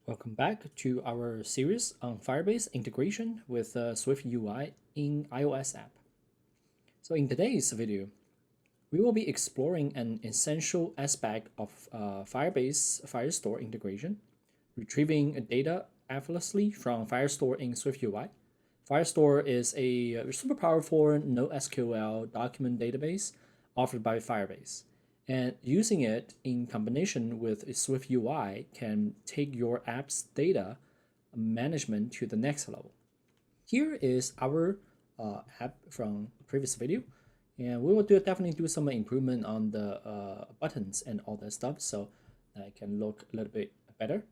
Welcome back to our series on Firebase integration with SwiftUI in iOS app. So in today's video, we will be exploring an essential aspect of Firebase Firestore integration, retrieving data effortlessly from Firestore in SwiftUI. Firestore is a super powerful NoSQL document database offered by Firebase. And using it in combination with SwiftUI can take your app's data management to the next level. Here is our app from previous video, and we will definitely do some improvement on the buttons and all that stuff so that it can look a little bit better.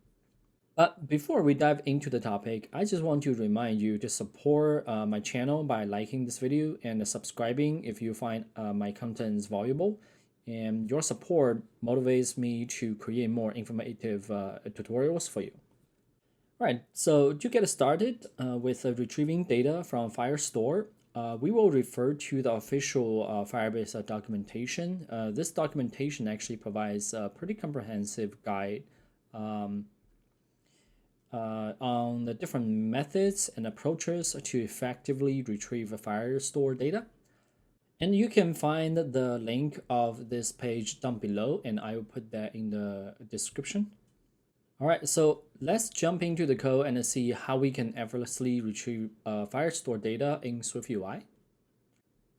But before we dive into the topic, I just want to remind you to support my channel by liking this video and subscribing if you find my content valuable. And your support motivates me to create more informative tutorials for you. All right, so to get started with retrieving data from Firestore, we will refer to the official Firebase documentation. This documentation actually provides a pretty comprehensive guide on the different methods and approaches to effectively retrieve Firestore data. And you can find the link of this page down below, and I will put that in the description. All right, so let's jump into the code and see how we can effortlessly retrieve Firestore data in SwiftUI.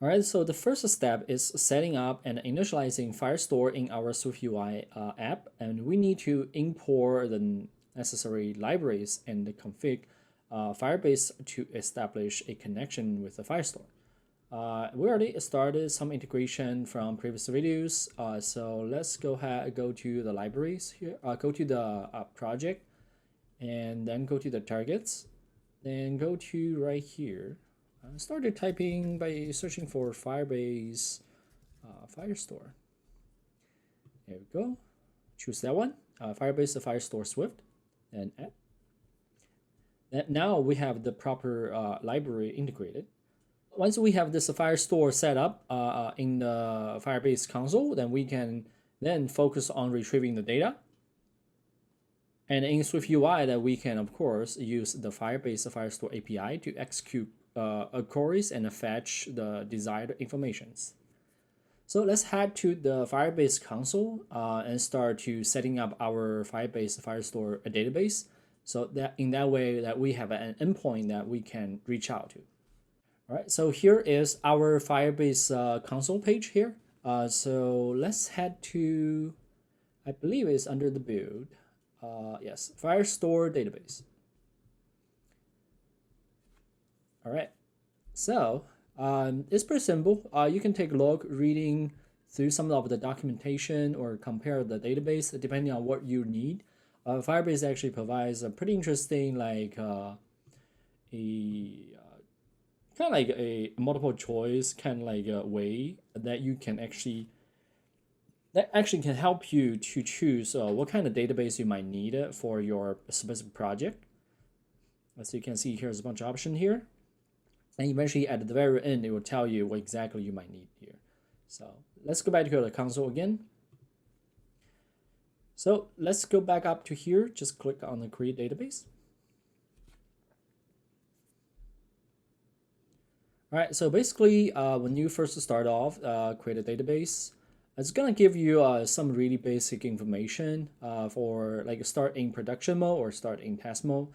All right, so the first step is setting up and initializing Firestore in our SwiftUI app, and we need to import the necessary libraries and config Firebase to establish a connection with the Firestore. We already started some integration from previous videos, so let's go to the libraries here, go to the project, and then go to the targets, then go to right here. Started typing by searching for Firebase Firestore. There we go. Choose that one, Firebase Firestore Swift, and add. Now we have the proper library integrated. Once we have this Firestore set up in the Firebase console, then we can then focus on retrieving the data. And in SwiftUI, that we can, of course, use the Firebase Firestore API to execute queries and fetch the desired informations. So let's head to the Firebase console and start to setting up our Firebase Firestore database. So that in that way that we have an endpoint that we can reach out to. All right, so here is our Firebase console page here. So let's head to, I believe it's under the build. Yes, Firestore Database. All right, so it's pretty simple. You can take a look reading through some of the documentation or compare the database depending on what you need. Firebase actually provides a pretty interesting kind of like a multiple choice kind of like a way that you can actually can help you to choose what kind of database you might need for your specific project. As you can see, here's a bunch of options here, and eventually at the very end it will tell you what exactly you might need here. So let's go back to the console again. So let's go back up to here, just click on the create database. All right, so basically, when you first start off, create a database, it's gonna give you some really basic information for like start in production mode or start in test mode.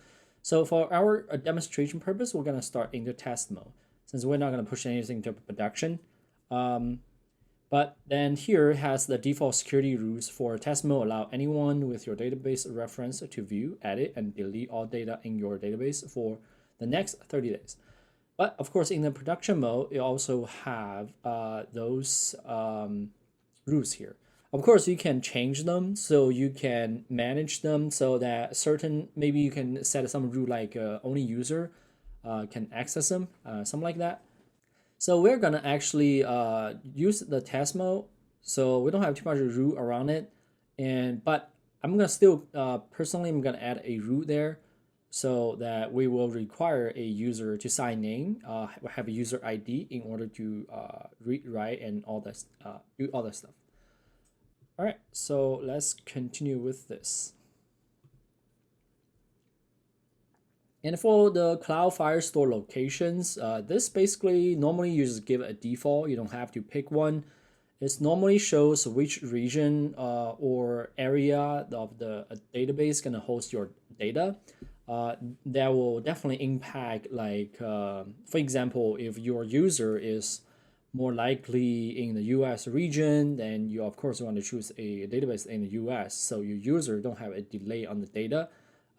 So for our demonstration purpose, we're gonna start in the test mode since we're not gonna push anything to production. But then here has the default security rules for test mode. Allow anyone with your database reference to view, edit, and delete all data in your database for the next 30 days. But of course, in the production mode, you also have those rules here. Of course, you can change them, so you can manage them so that maybe you can set some rule like only user can access them, something like that. So we're gonna actually use the test mode, so we don't have too much rule around it. But I'm gonna still personally, I'm gonna add a rule there, so that we will require a user to sign in, have a user ID in order to read, write, and all that, do all that stuff. All right, so let's continue with this. And for the Cloud Firestore locations, this basically normally you just give a default. You don't have to pick one. It normally shows which region or area of the database gonna host your data. That will definitely impact, like, for example, if your user is more likely in the US region, then you of course want to choose a database in the US so your user don't have a delay on the data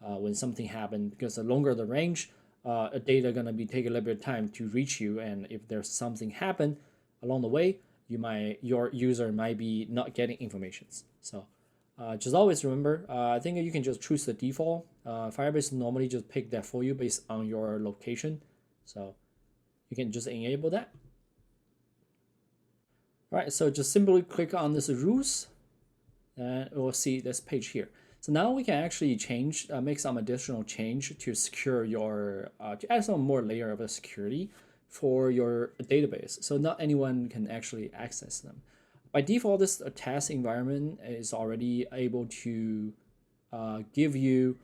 when something happened, because the longer the range, data gonna be take a little bit of time to reach you, and if there's something happen along the way, your user might be not getting informations. So just always remember, I think you can just choose the default. Firebase normally just pick that for you based on your location, so you can just enable that. All right, so just simply click on this rules, and we'll see this page here. So now we can actually change, make some additional change to secure your, to add some more layer of security for your database. So not anyone can actually access them. By default, this test environment is already able to give you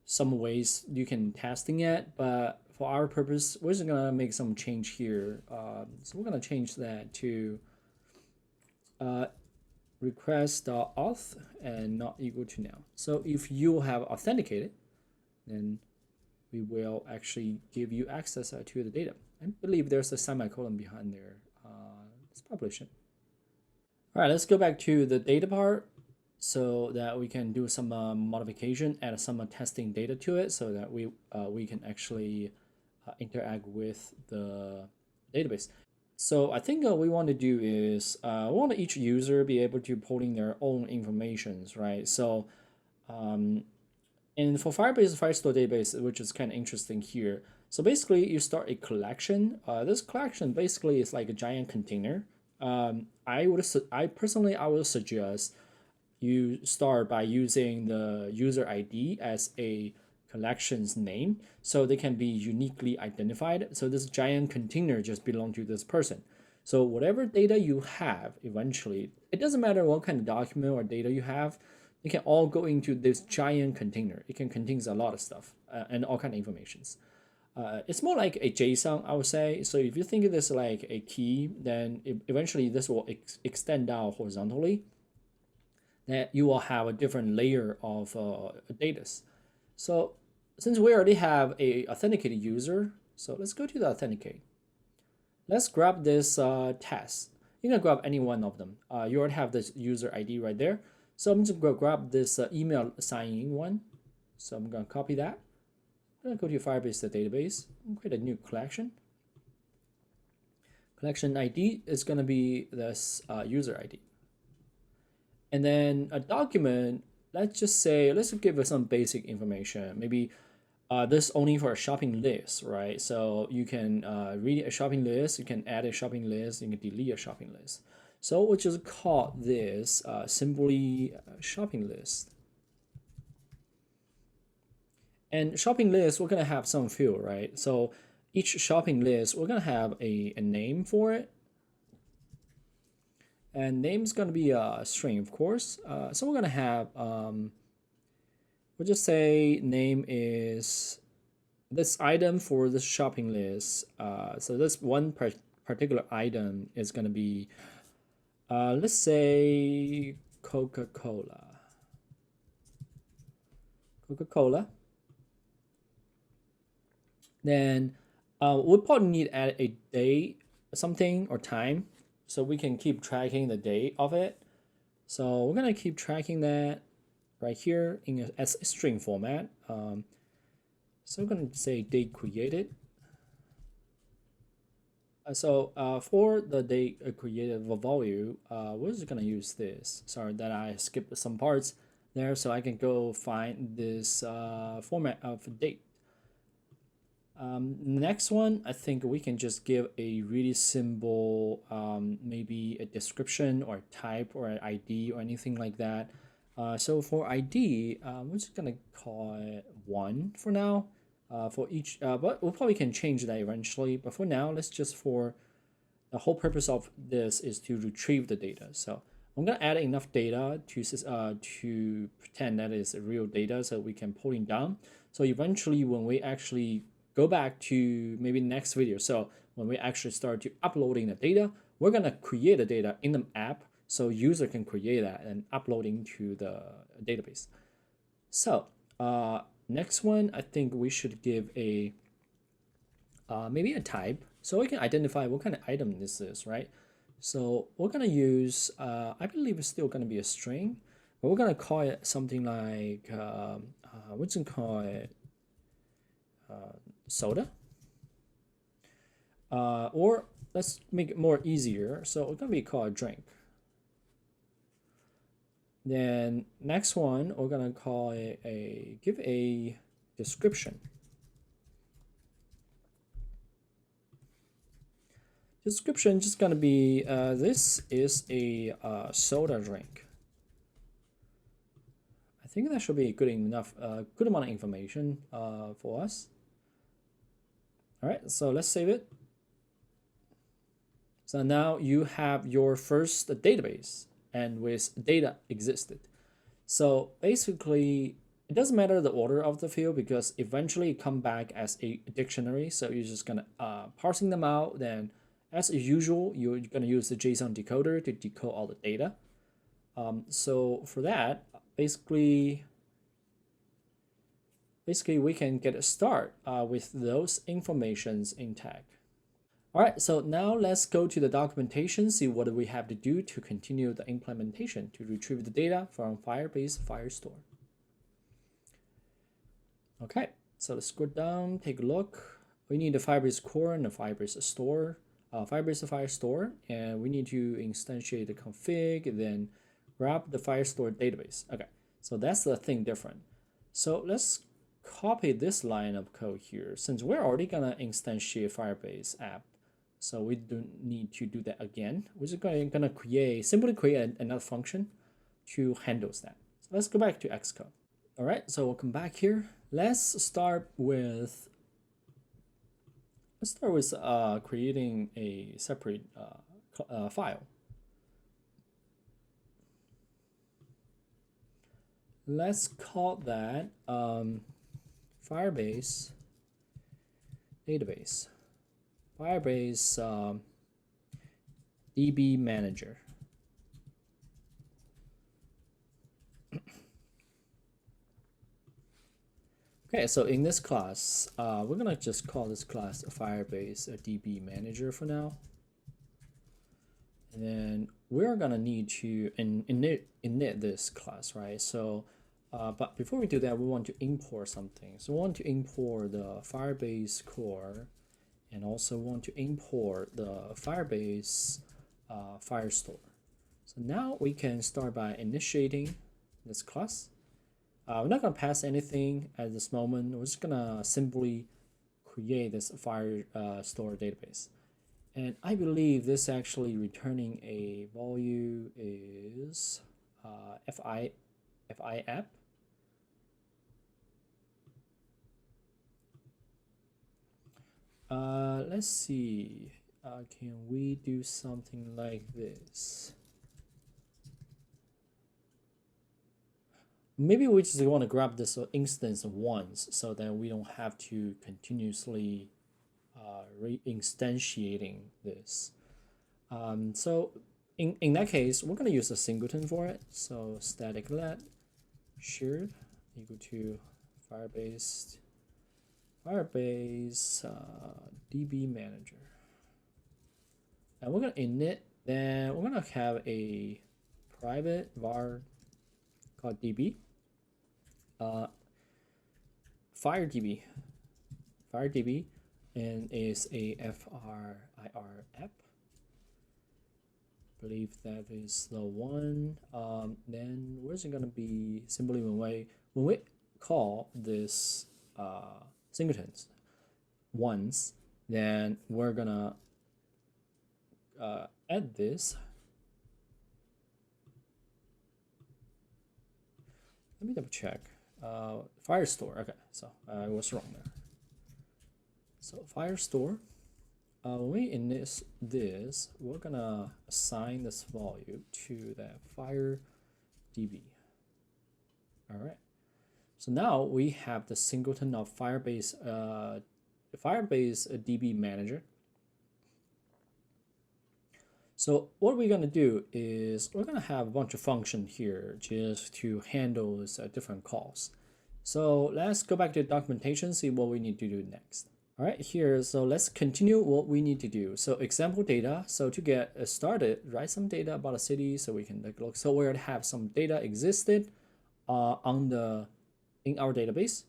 some ways you can testing it, but for our purpose, we're just gonna make some change here. So we're gonna change that to request.auth and not equal to now. So if you have authenticated, then we will actually give you access to the data. I believe there's a semicolon behind there. Let's publish it. All right, let's go back to the data part so that we can do some modification, add some testing data to it so that we can actually interact with the database. So I think we want to do is we want each user be able to pull in their own informations, right? So and for Firebase Firestore Database, which is kind of interesting here. So basically, you start a collection. This collection basically is like a giant container. I personally would suggest you start by using the user ID as a collection's name, so they can be uniquely identified. So this giant container just belongs to this person. So whatever data you have, eventually, it doesn't matter what kind of document or data you have, it can all go into this giant container. It can contains a lot of stuff and all kind of informations. It's more like a JSON, I would say. So if you think of this like a key, then eventually this will extend out horizontally. That you will have a different layer of data. So since we already have a authenticated user, so let's go to the authenticate. Let's grab this test. You can grab any one of them. You already have this user ID right there. So I'm just going to grab this email sign-in one. So I'm going to copy that. I'm going to go to Firebase database and create a new collection. Collection ID is going to be this user ID. And then a document, let's just say, let's give it some basic information. Maybe this only for a shopping list, right? So you can read a shopping list, you can add a shopping list, you can delete a shopping list. So we'll just call this simply shopping list. And shopping list, we're gonna have some field, right? So each shopping list, we're gonna have a name for it. And name is gonna be a string, of course. So we're gonna have, we'll just say name is this item for this shopping list. So this one particular item is gonna be, let's say Coca-Cola. Coca-Cola. Then we'll probably need to add a date, something, or time, so we can keep tracking the date of it. So we're gonna keep tracking that right here in as a string format. So we're gonna say date created. So for the date created value, we're just gonna use this. Sorry that I skipped some parts there, so I can go find this format of date. Next one, I think we can just give a really simple, maybe a description or type or an ID or anything like that. So for ID, we're just gonna call it 1 for now. For each, but we probably can change that eventually. But for now, let's just, for the whole purpose of this is to retrieve the data. So I'm gonna add enough data to pretend that is real data so we can pull it down. So eventually when we actually go back to maybe next video, so when we actually start to uploading the data, we're gonna create the data in the app so user can create that and uploading to the database. So next one, I think we should give a maybe a type so we can identify what kind of item this is, right? So we're gonna use, I believe it's still gonna be a string, but we're gonna call it something like, what's it call it? Soda. Or let's make it more easier. So we're gonna be called drink. Then next one, we're gonna call it give a description. Description just gonna be this is a soda drink. I think that should be good enough, good amount of information for us. All right, so let's save it. So now you have your first database and with data existed. So basically, it doesn't matter the order of the field because eventually it come back as a dictionary. So you're just gonna parsing them out. Then as usual, you're gonna use the JSON decoder to decode all the data. So for that, basically we can get a start with those informations intact. All right, so now let's go to the documentation, see what we have to do to continue the implementation to retrieve the data from Firebase Firestore. Okay, so let's scroll down, take a look. We need the Firebase core and the Firebase store, Firebase Firestore, and we need to instantiate the config, then grab the Firestore database. Okay, so that's the thing different. So let's copy this line of code here since we're already gonna instantiate Firebase app. So we don't need to do that again. We're just gonna simply create another function to handle that. So let's go back to Xcode. All right, so welcome back here. Let's start with creating a separate file. Let's call that Firebase database. Firebase DB manager. Okay, so in this class, we're gonna just call this class Firebase DB manager for now. And then we're gonna need to init this class, right? So, but before we do that, we want to import something. So we want to import the Firebase core and also want to import the Firebase Firestore. So now we can start by initiating this class. We're not gonna pass anything at this moment. We're just gonna simply create this Firestore database. And I believe this actually returning a value is fi app. Let's see, can we do something like this? Maybe we just want to grab this instance once so that we don't have to continuously re-instantiating this. So in that case, we're going to use a singleton for it. So static let shared equal to Firebase DB manager, and we're gonna init. Then we're gonna have a private var called DB, FireDB, and is a FRIR app. I believe that is the one. Then where's it gonna be? Simply when we call this singletons once, then we're gonna add this. Let me double check. Firestore. Okay, so I was wrong there. So Firestore, when we init this, we're gonna assign this value to that FireDB. All right. So now we have the singleton of Firebase DB manager. So what we're gonna do is we're gonna have a bunch of functions here just to handle these different calls. So let's go back to the documentation, see what we need to do next. All right, here, so let's continue what we need to do. So example data, so to get started, write some data about a city so we can take a look. So we already have some data existed in our database.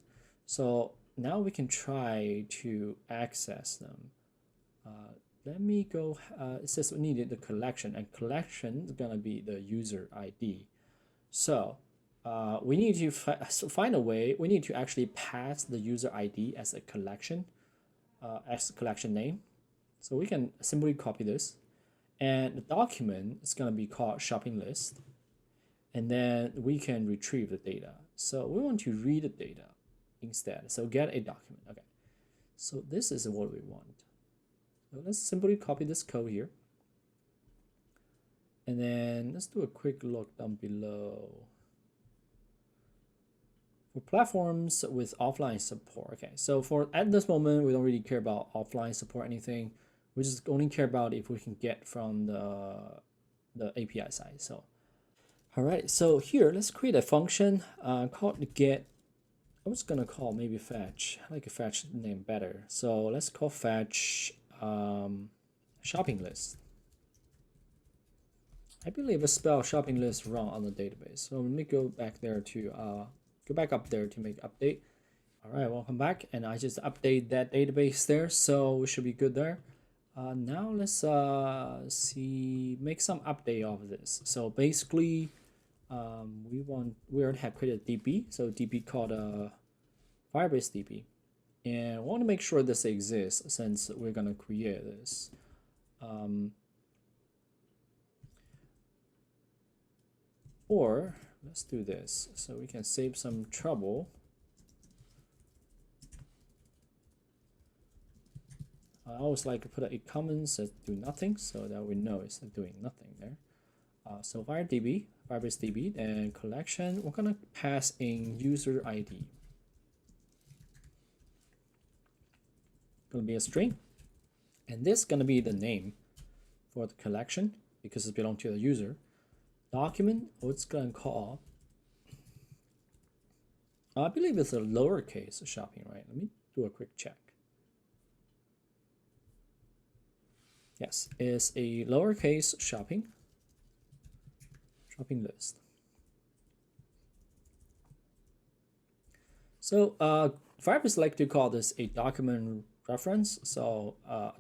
So now we can try to access them. Let me go, it says we needed the collection, and collection is gonna be the user ID. So we need to find a way, we need to actually pass the user ID as a collection name. So we can simply copy this, and the document is gonna be called shopping list, and then we can retrieve the data. So we want to read the data instead. So get a document, okay. So this is what we want. So let's simply copy this code here. And then let's do a quick look down below. For platforms with offline support, okay. So for at this moment, we don't really care about offline support or anything. We just only care about if we can get from the API side. So, all right. So here, let's create a function called get. I was gonna call maybe fetch. I like a fetch name better. So let's call fetch shopping list. I believe I spelled shopping list wrong on the database. So let me go back there to go back up there to make update. All right, welcome back, and I just update that database there, so we should be good there. Now let's make some update of this. So basically, we already have created DB, so DB called Firebase DB. And I want to make sure this exists since we're gonna create this. Or let's do this so we can save some trouble. I always like to put a comment that do nothing so that we know it's doing nothing there. So Firebase DB, and collection, we're gonna pass in user ID. Gonna be a string, and this is gonna be the name for the collection because it belongs to the user. Document, what's gonna call? I believe it's a lowercase shopping, right? Let me do a quick check. Yes, it's a lowercase shopping list. So Firebase like to call this a document reference, so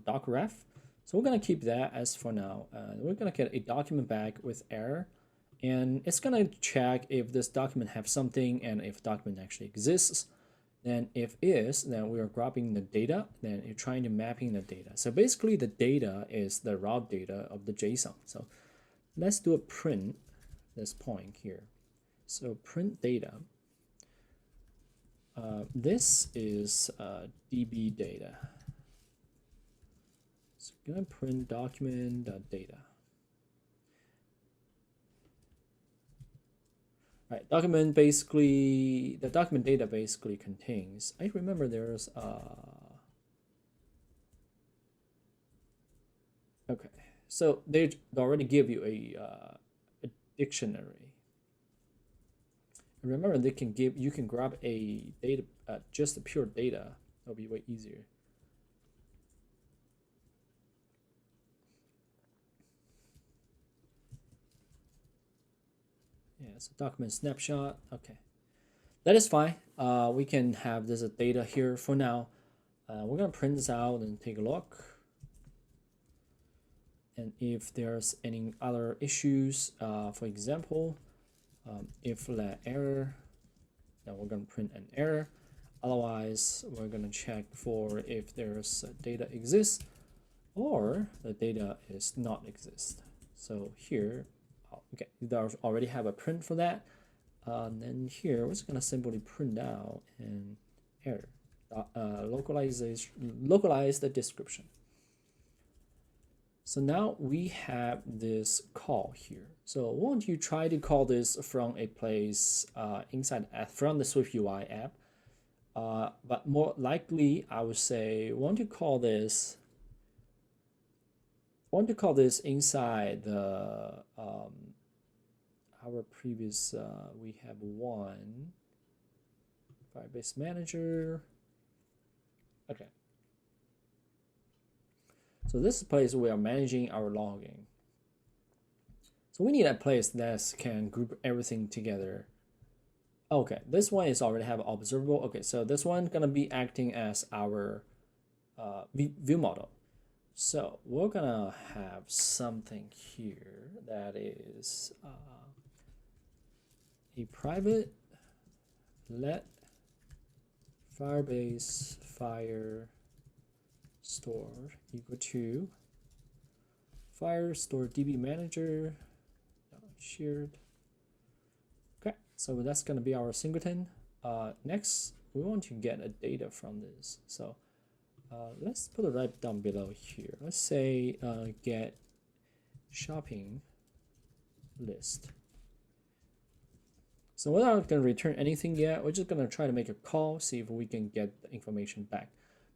doc ref. So we're gonna keep that as for now. We're gonna get a document back with error, and it's gonna check if this document have something and if document actually exists. Then if is, then we are grabbing the data, then you're trying to mapping the data. So basically the data is the raw data of the JSON. So let's do a print this point here. So print data. This is DB data. So I'm gonna print document data. Right, document basically, the document data basically contains, I remember there's okay, so they already give you a dictionary. Remember, they can give, you can grab a data, just the pure data. That'll be way easier. Yeah, so document snapshot. Okay, that is fine. We can have this data here for now. We're gonna print this out and take a look. And if there's any other issues, for example, if the error, then we're gonna print an error. Otherwise, we're gonna check for if there's data exists or the data is not exist. So here, okay, you already have a print for that. And then here, we're just gonna simply print out an error. Localize the description. So now we have this call here. So won't you try to call this from a place inside from the SwiftUI app? But more likely, I would say, want to call this inside the our previous. We have one Firebase manager. Okay. So this is a place we are managing our logging. So we need a place that can group everything together. Okay, this one is already have observable. Okay, so this one gonna be acting as our view model. So we're gonna have something here that is a private let Firebase Firestore equal to Firestore DB manager shared. Okay, so that's gonna be our singleton. Next, we want to get a data from this. So let's put it right down below here. Let's say get shopping list. So we're not going to return anything yet. We're just going to try to make a call, see if we can get the information back.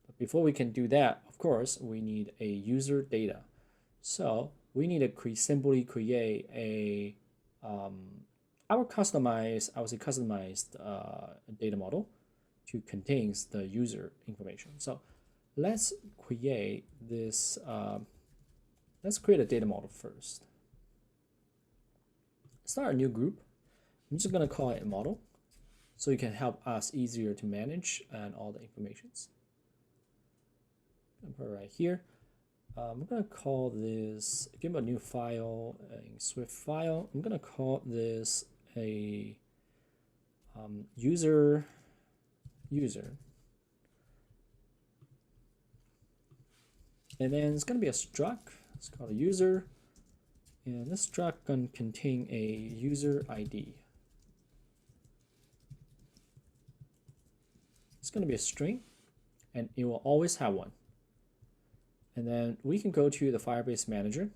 But before we can do that, of course, we need a user data. So we need to simply create a our customized data model to contains the user information. So let's create this. Let's create a data model first. Start a new group. I'm just gonna call it a model, so it can help us easier to manage and all the informations. I'm gonna put it right here. I'm gonna call this. Give a new file, a Swift file. I'm gonna call this a user. And then it's gonna be a struct. It's called a user, and this struct can contain a user ID. It's going to be a string, and it will always have one. And then we can go to the Firebase manager.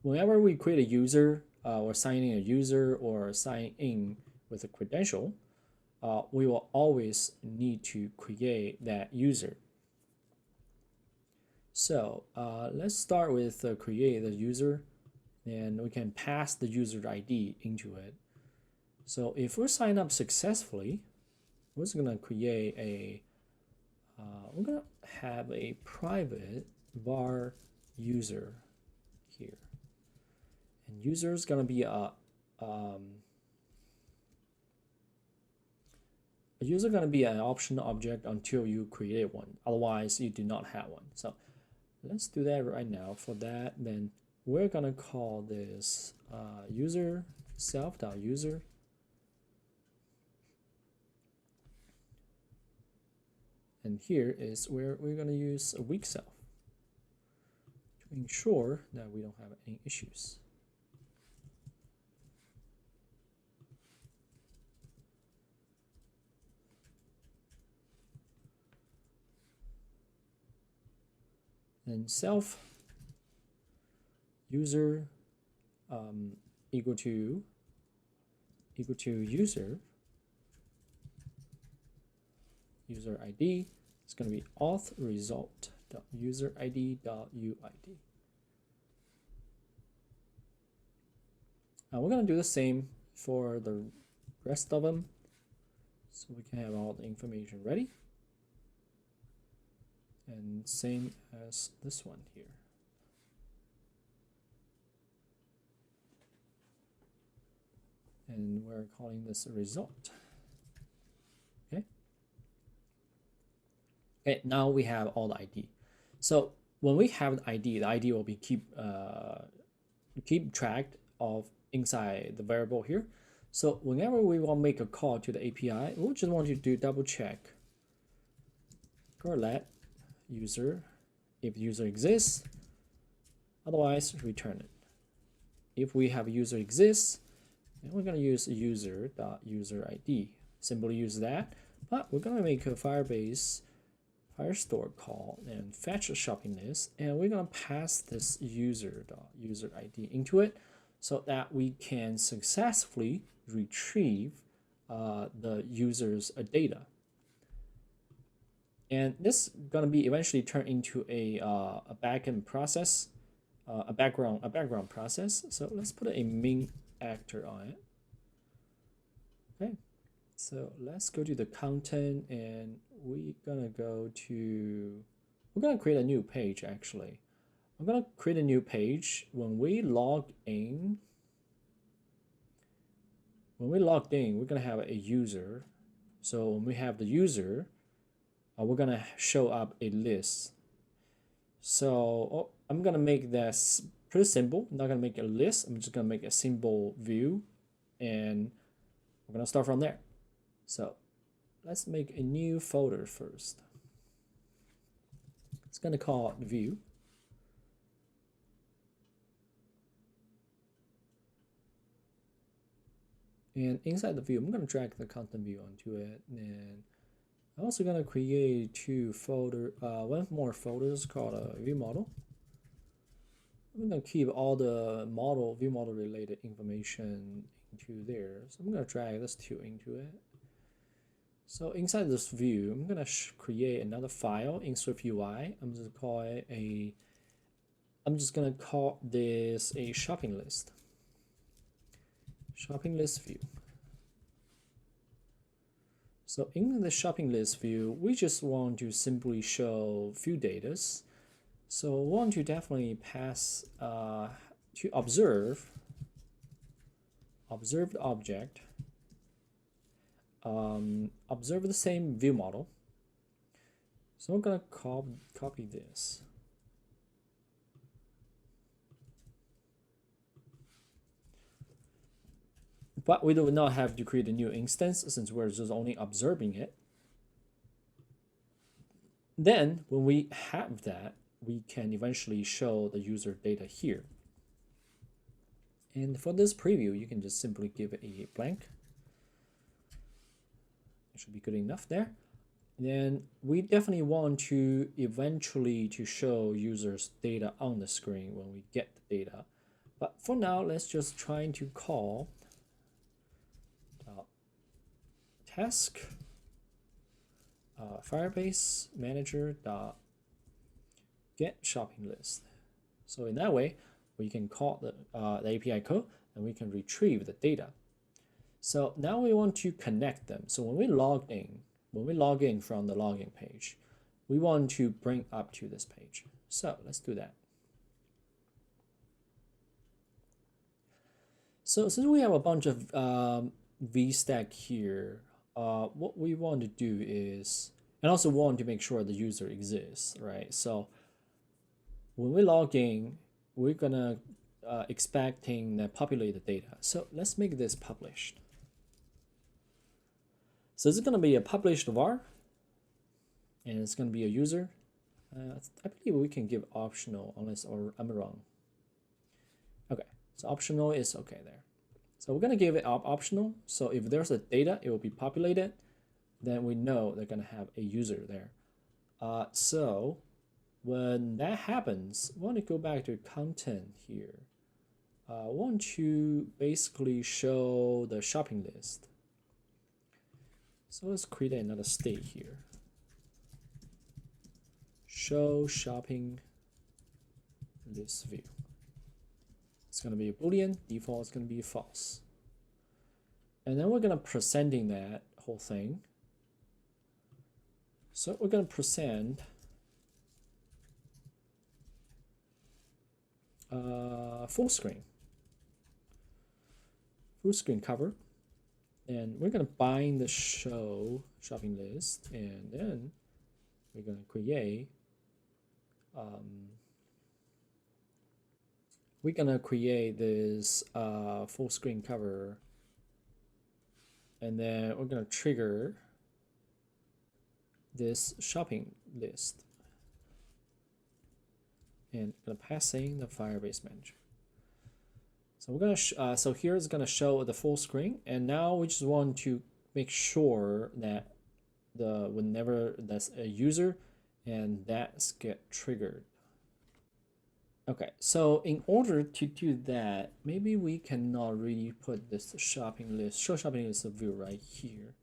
Whenever we create a user or sign in a user or sign in with a credential, we will always need to create that user. So let's start with create the user, and we can pass the user ID into it. So if we sign up successfully, we're just gonna create a we're gonna have a private var user here, and user is gonna be a user gonna be an optional object until you create one. Otherwise, you do not have one. So let's do that right now. For that, then we're gonna call this user self.user. And here is where we're going to use a weak self to ensure that we don't have any issues. And self user equal to user ID. It's going to be auth result.userid.uid. Now we're going to do the same for the rest of them, so we can have all the information ready. And same as this one here. And we're calling this a result. Okay. Okay, now we have all the ID. So when we have the ID will be keep track of inside the variable here. So whenever we want to make a call to the API, we just want you to double check let user if user exists, otherwise return it. If we have user exists, then we're going to use user.user ID. Simply use that, but we're going to make a Firebase Firestore call and fetch a shopping list, and we're gonna pass this user ID into it so that we can successfully retrieve the user's data. And this is gonna be eventually turned into a backend process, a background process. So let's put a main actor on it. Okay, so let's go to the content, and we're gonna create a new page. Actually, I'm gonna create a new page. When we logged in, we're gonna have a user. So when we have the user, we're gonna show up a list. So I'm gonna make this pretty simple. I'm not gonna make a list. I'm just gonna make a simple view, and we're gonna start from there. So let's make a new folder first. It's gonna call it view. And inside the view, I'm gonna drag the content view onto it, and I'm also gonna create one more folders called a view model. I'm gonna keep all the view model related information into there. So I'm gonna drag this two into it. So inside this view, I'm gonna create another file in SwiftUI. I'm just gonna call this a shopping list. Shopping list view. So in the shopping list view, we just want to simply show few datas. So we want to definitely pass to observed object, observe the same view model. So I'm gonna copy this. But we do not have to create a new instance since we're just only observing it. Then when we have that, we can eventually show the user data here. And for this preview, you can just simply give it a blank. It should be good enough there. Then we definitely want to eventually to show users data on the screen when we get the data. But for now, let's just try to call task Firebase manager get shopping list. So in that way, we can call the API code and we can retrieve the data. So now we want to connect them. So when we log in from the login page, we want to bring up to this page. So let's do that. So since we have a bunch of VStack here, what we want to do is, and also want to make sure the user exists, right? So when we log in, we're gonna expecting the populated data. So let's make this published. So this is gonna be a published var, and it's gonna be a user. I believe we can give optional unless I'm wrong. Okay, so optional is okay there. So we're gonna give it optional. So if there's a data, it will be populated. Then we know they're gonna have a user there. So when that happens, I want to go back to content here. I want to basically show the shopping list. So let's create another state here. Show shopping list view. It's going to be a Boolean, default is going to be false. And then we're going to presenting that whole thing. So we're going to present full screen cover, and we're going to bind the shopping list, and then we're going to create this full screen cover, and then we're going to trigger this shopping list, and going to pass in the Firebase manager. So we're gonna so here it's gonna show the full screen, and now we just want to make sure that whenever that's a user, and that's get triggered. Okay, so in order to do that, maybe we cannot really put this shopping list, show shopping list view right here.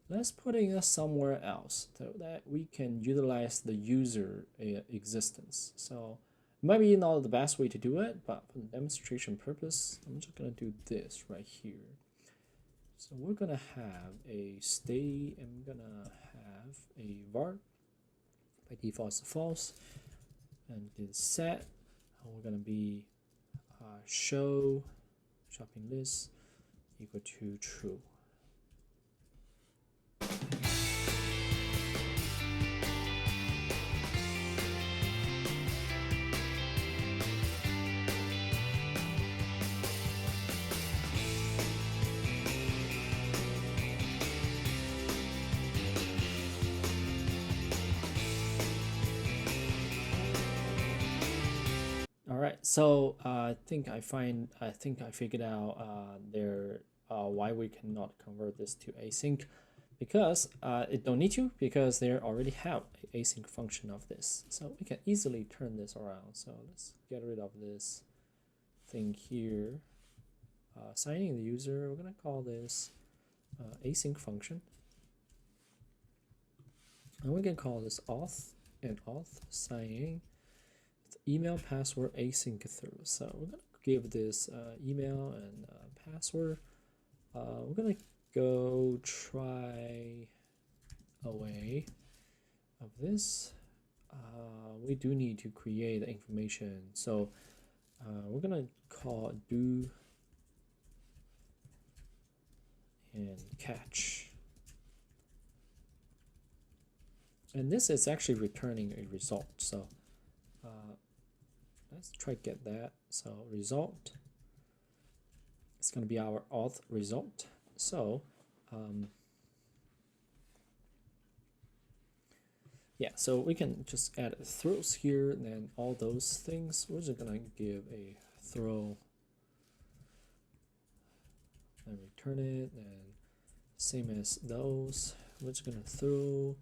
Let's put it somewhere else so that we can utilize the user existence. So it might be not the best way to do it, but for the demonstration purpose, I'm just gonna do this right here. So we're gonna have a state and we're gonna have a var. By default it's false, and this set. We're gonna be show shopping list equal to true. All right, so I think I figured out why we cannot convert this to async, because it don't need to, because they already have an async function of this, so we can easily turn this around. So let's get rid of this thing here. Signing the user, we're gonna call this async function, and we can call this auth and auth signing. Email password async through. So we're gonna give this email and password. We're gonna go try away of this. We do need to create the information, so we're gonna call do and catch, and this is actually returning a result. So let's try to get that. So result, it's going to be our auth result. So yeah, so we can just add throws here, and then all those things. We're just going to give a throw and return it, and same as those. We're just going to throw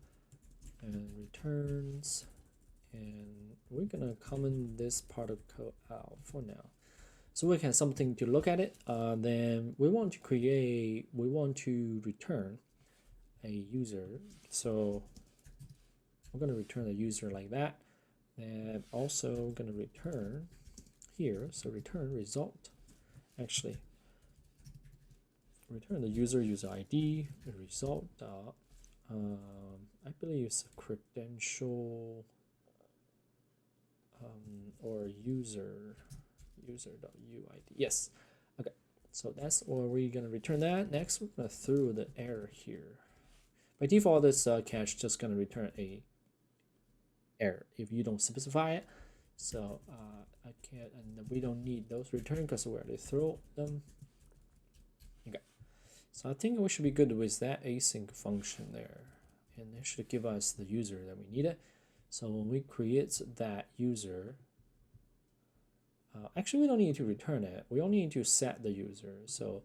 and returns. And we're gonna comment this part of code out for now, so we can have something to look at it. Then we want to return a user, so we're gonna return a user like that, and also gonna return here. So return result, actually return the user ID, the result. I believe it's a credential. Or user.uid. Yes. Okay. So that's where we're gonna return that. Next, we're gonna throw the error here. By default, this cache just gonna return a error if you don't specify it. So I can't, and we don't need those return because we already throw them. Okay. So I think we should be good with that async function there, and it should give us the user that we needed. So when we create that user, actually we don't need to return it. We only need to set the user. So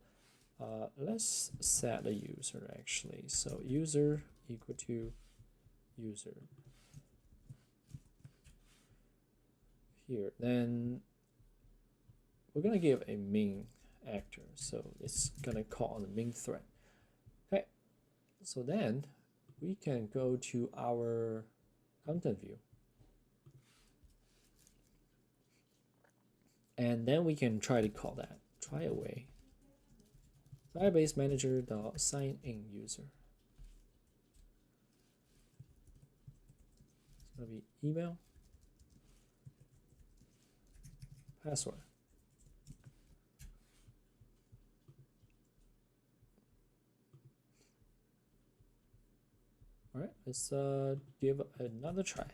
let's set the user actually. So user equal to user. Here, then we're gonna give a main actor. So it's gonna call on the main thread. Okay, so then we can go to our content view, and then we can try to call that try away Firebase manager dot sign in user. It's gonna be email, password. All right, let's give another try.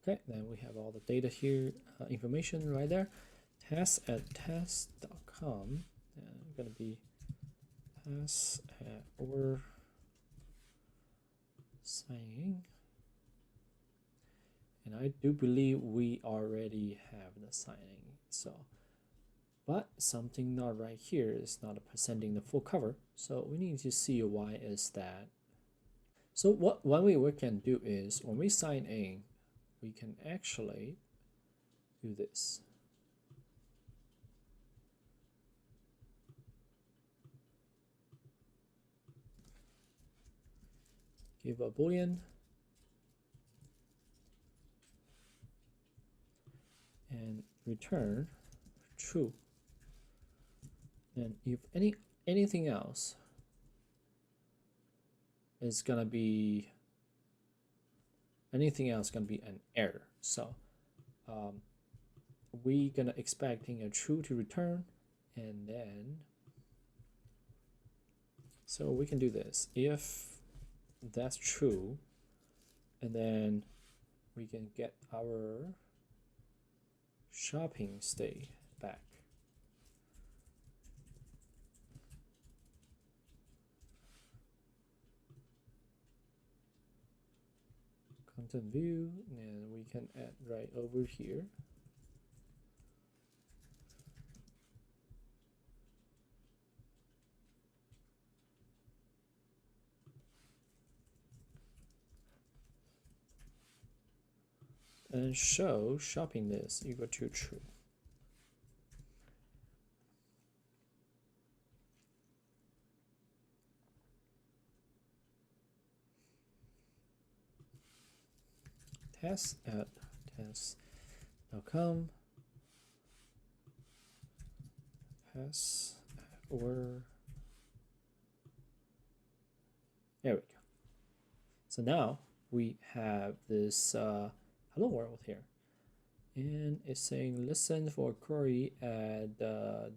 Okay, then we have all the data here, information right there. Test at test.com. And going to be pass at or signing. And I do believe we already have the signing. So, but something not right here is not presenting the full cover. So we need to see why is that. So what one way we can do is when we sign in, we can actually do this. Give a boolean and return true. And if anything else is gonna be an error. So we gonna expecting a true to return, and then so we can do this if that's true, and then we can get our shopping state back. Content view, and we can add right over here. And show shopping list equal to true. Test at test.com. Pass or there we go. So now we have this hello world here, and it's saying listen for a query at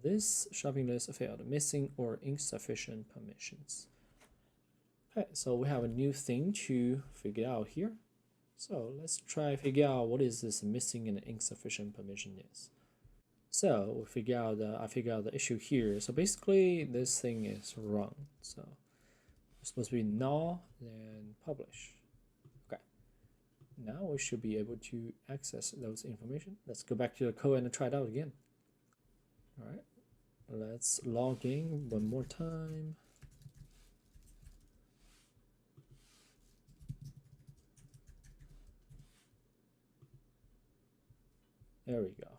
this shopping list failed, missing or insufficient permissions. Okay, so we have a new thing to figure out here. So let's try figure out what is this missing and insufficient permission is. So we figure out I figure out the issue here. So basically this thing is wrong. So it's supposed to be null and publish. Okay. Now we should be able to access those information. Let's go back to the code and try it out again. All right. Let's log in one more time. There we go.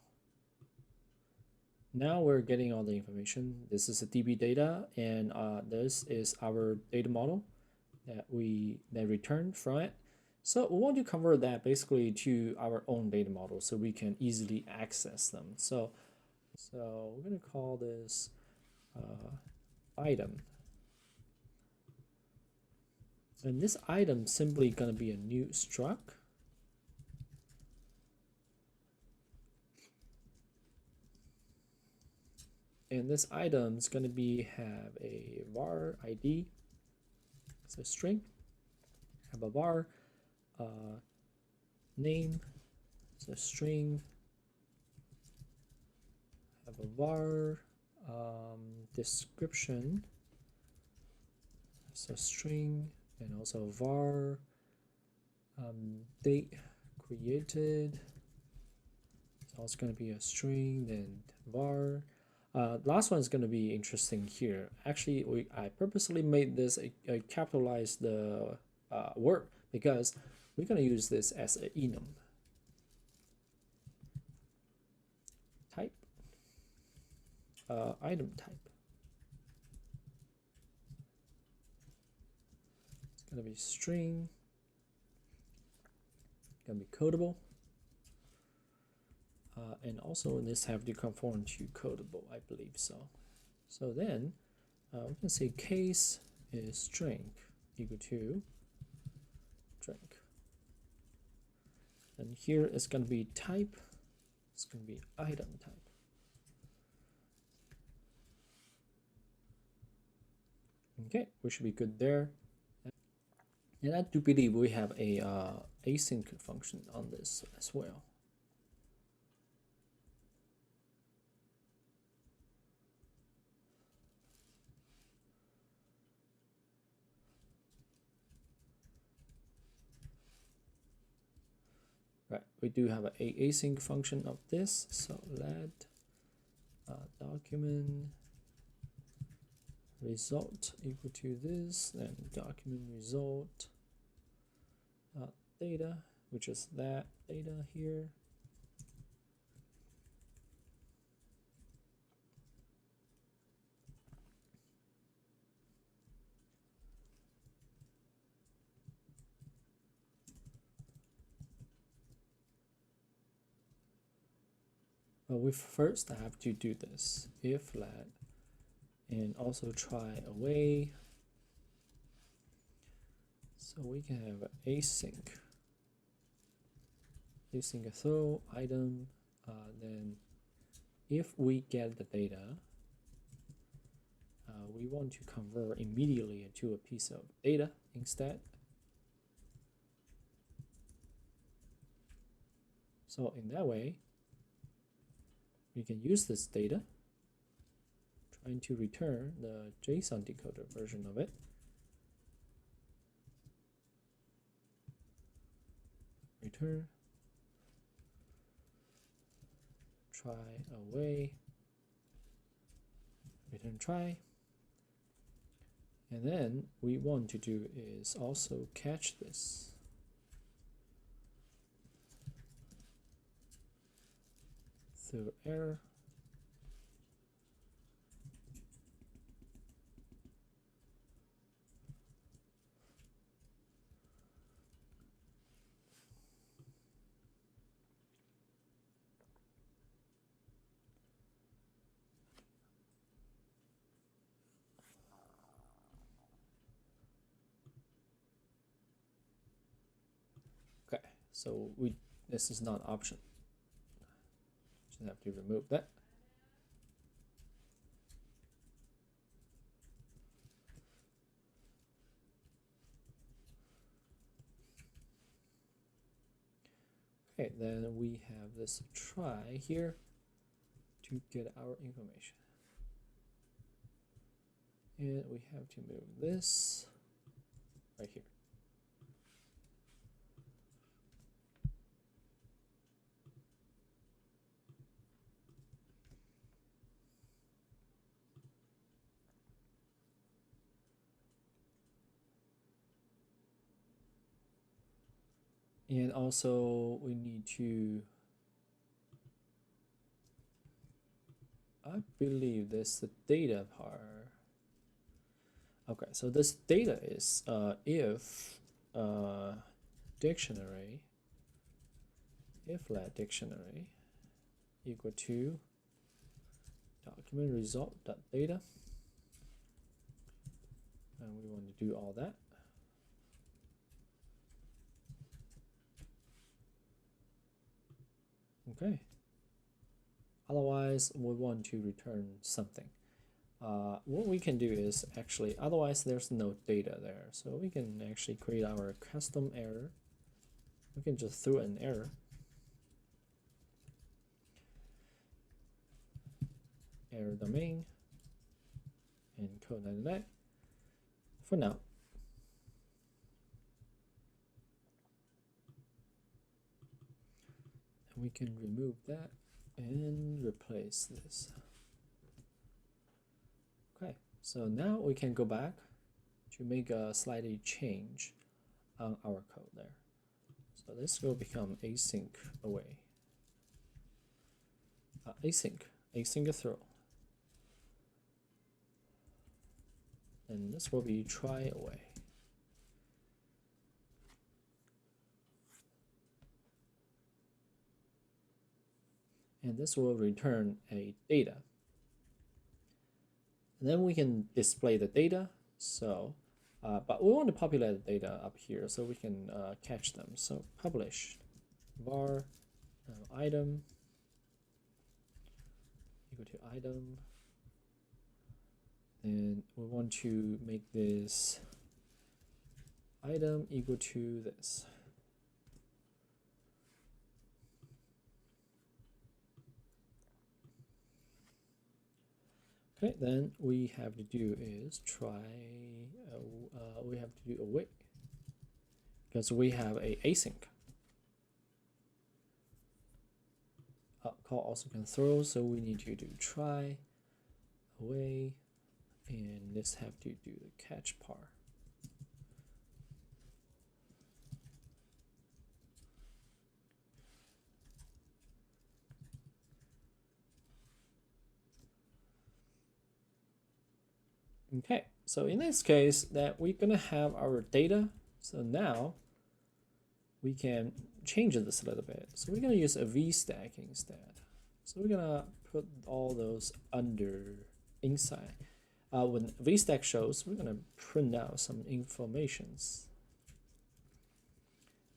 Now we're getting all the information. This is a DB data, and this is our data model that we return from it. So we want to convert that basically to our own data model so we can easily access them. So we're gonna call this item. And this item simply gonna be a new struct. And this item is gonna have a var ID, so string, have a var name, so string, have a var description, so string, and also var date created. So it's going to be a string, then var. Last one is going to be interesting here. Actually, I purposely made this a capitalize the word because we're going to use this as an enum type, item type. It's going to be string, going to be codable. And also this have to conform to codable, I believe so. So then we can say case is string equal to string. And here it's going to be type, it's going to be item type. Okay, we should be good there. And I do believe we have a async function on this as well. Okay, we do have a async function of this, so let document result equal to this, then document result data, which is that data here. But we first have to do this if let, and also try away. So we can have async throw item. Then if we get the data, we want to convert immediately into a piece of data instead. So in that way, we can use this data, trying to return the JSON decoder version of it. Return, try away, return try. And then we want to do is also catch this. Through error. Okay, so this is not option. Just have to remove that. Okay, then we have this try here to get our information. And we have to move this right here. And also we need to, I believe this the data part. Okay, so this data is if dictionary, if let dictionary equal to document result dot data, and we want to do all that. Okay. Otherwise, we want to return something. What we can do is actually, otherwise there's no data there. So we can actually create our custom error. We can just throw an error. Error domain and code 99 for now. And we can remove that and replace this. Okay, so now we can go back to make a slightly change on our code there. So this will become async away. Async throw. And this will be try away. And this will return a data. And then we can display the data. So, but we want to populate the data up here so we can catch them. So publish var item equal to item. And we want to make this item equal to this. Okay, then we have to do is try, we have to do away because we have a async. call also can throw, so we need to do try away, and let's have to do the catch part. Okay, so in this case, that we're gonna have our data. So now we can change this a little bit. So we're gonna use a VStack instead. So we're gonna put all those inside. When VStack shows, we're gonna print out some informations.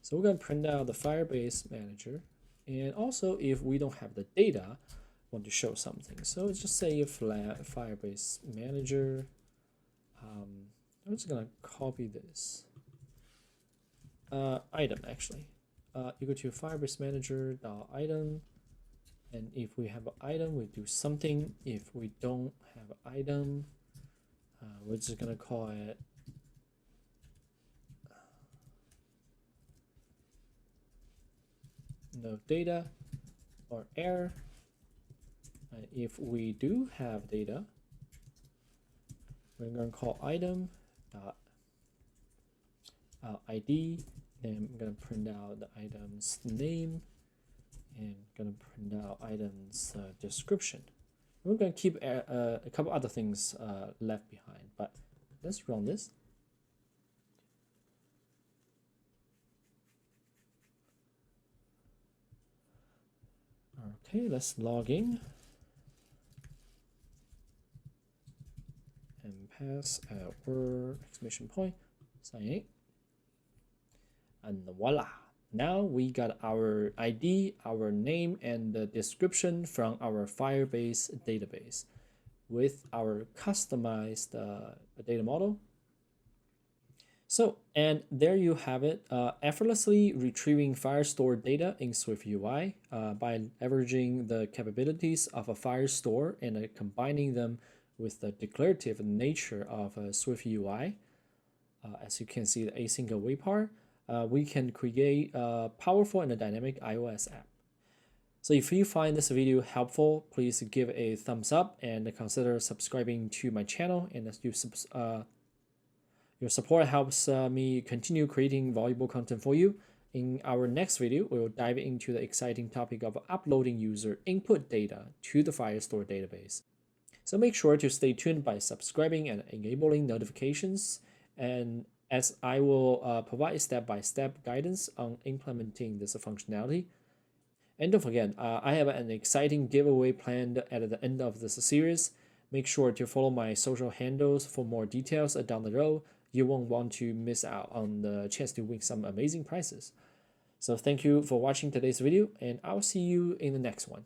So we're gonna print out the Firebase manager, and also if we don't have the data, want to show something. So let's just say flat Firebase manager. I'm just gonna copy this item actually. You go to Firebase manager item, and if we have an item, we do something. If we don't have an item, we're just gonna call it no data or error. And if we do have data, we're going to call item ID, then I'm going to print out the item's name, and going to print out item's description. We're going to keep a couple other things left behind, but let's run this. Okay, let's log in and pass our exclamation point, sign in, and voila. Now we got our ID, our name, and the description from our Firebase database with our customized data model. So, and there you have it, effortlessly retrieving Firestore data in SwiftUI by leveraging the capabilities of a Firestore and combining them with the declarative nature of SwiftUI. As you can see, the async await part, we can create a powerful and a dynamic iOS app. So if you find this video helpful, please give a thumbs up and consider subscribing to my channel. And as your support helps me continue creating valuable content for you. In our next video, we will dive into the exciting topic of uploading user input data to the Firestore database. So make sure to stay tuned by subscribing and enabling notifications, and as I will provide step-by-step guidance on implementing this functionality. And don't forget, I have an exciting giveaway planned at the end of this series. Make sure to follow my social handles for more details down the road. You won't want to miss out on the chance to win some amazing prizes. So thank you for watching today's video, and I'll see you in the next one.